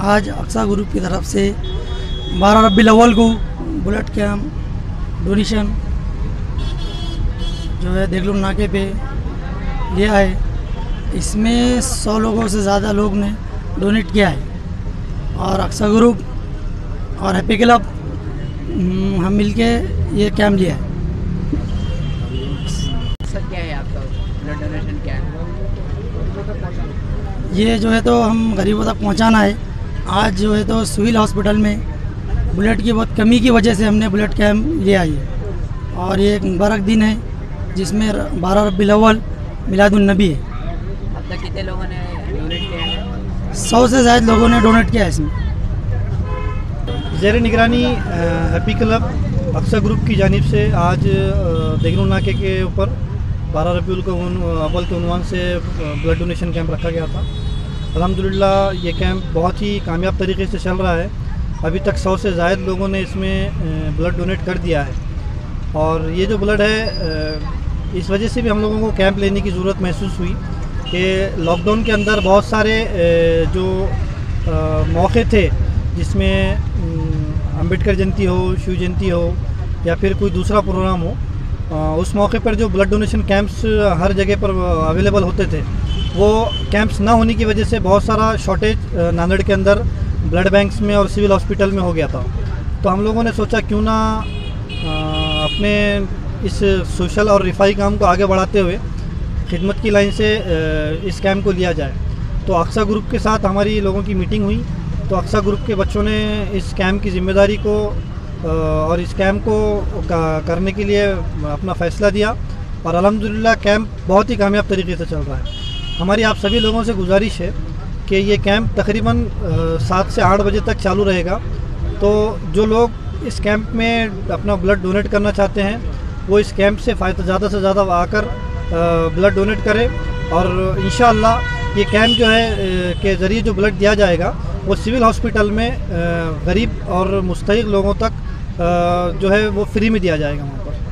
आज अक्सा ग्रुप की तरफ से 12 रबीउल अव्वल को ब्लड कैंप डोनेशन जो है देगलूर नाके पे लिया है। इसमें 100 लोगों से ज़्यादा लोग ने डोनेट किया है और अक्सा ग्रुप और हैप्पी क्लब हम मिलके ये कैंप लिया है। सर क्या है आपका ब्लड डोनेशन क्या है? ये जो है तो हम गरीबों तक पहुंचाना है। आज जो है तो सिविल हॉस्पिटल में ब्लड की बहुत कमी की वजह से हमने ब्लड कैंप लिया है और ये एक मुबारक दिन है जिसमें 12 रबीउल अव्वल मिलादुन नबी है। अब तक कितने लोगों ने डोनेट किया है? 100 से ज़्यादा लोगों ने डोनेट किया है इसमें। ज़ेर निगरानी हैप्पी क्लब अक्सा ग्रुप की जानिब से आज देगलूर नाके के ऊपर 12 रबीउल अव्वल के उन्वान से ब्लड डोनेशन कैंप रखा गया था। अल्हम्दुलिल्लाह ये कैंप बहुत ही कामयाब तरीके से चल रहा है। अभी तक 100 से ज़ायद लोगों ने इसमें ब्लड डोनेट कर दिया है और ये जो ब्लड है इस वजह से भी हम लोगों को कैंप लेने की ज़रूरत महसूस हुई कि लॉकडाउन के अंदर बहुत सारे जो मौके थे जिसमें अम्बेडकर जयंती हो, शिव जयंती हो या फिर कोई दूसरा प्रोग्राम हो, उस मौके पर जो ब्लड डोनेशन कैंप्स हर जगह पर अवेलेबल होते थे वो कैंप्स ना होने की वजह से बहुत सारा शॉर्टेज नांदेड़ के अंदर ब्लड बैंक्स में और सिविल हॉस्पिटल में हो गया था। तो हम लोगों ने सोचा क्यों ना अपने इस सोशल और रिफाई काम को आगे बढ़ाते हुए खिदमत की लाइन से इस कैंप को लिया जाए। तो अक्सा ग्रुप के साथ हमारी लोगों की मीटिंग हुई तो अक्सा ग्रुप के बच्चों ने इस कैंप की ज़िम्मेदारी को और इस कैंप को करने के लिए अपना फ़ैसला दिया और अल्हम्दुलिल्लाह कैंप बहुत ही कामयाब तरीके से चल रहा है। हमारी आप सभी लोगों से गुजारिश है कि ये कैंप तकरीबन 7 से 8 बजे तक चालू रहेगा। तो जो लोग इस कैंप में अपना ब्लड डोनेट करना चाहते हैं वो इस कैंप से ज़्यादा से ज़्यादा आकर ब्लड डोनेट करें और इंशाअल्लाह ये कैंप जो है के ज़रिए जो ब्लड दिया जाएगा वो सिविल हॉस्पिटल में गरीब और मुस्तहिक लोगों तक जो है वो फ्री में दिया जाएगा वहाँ पर।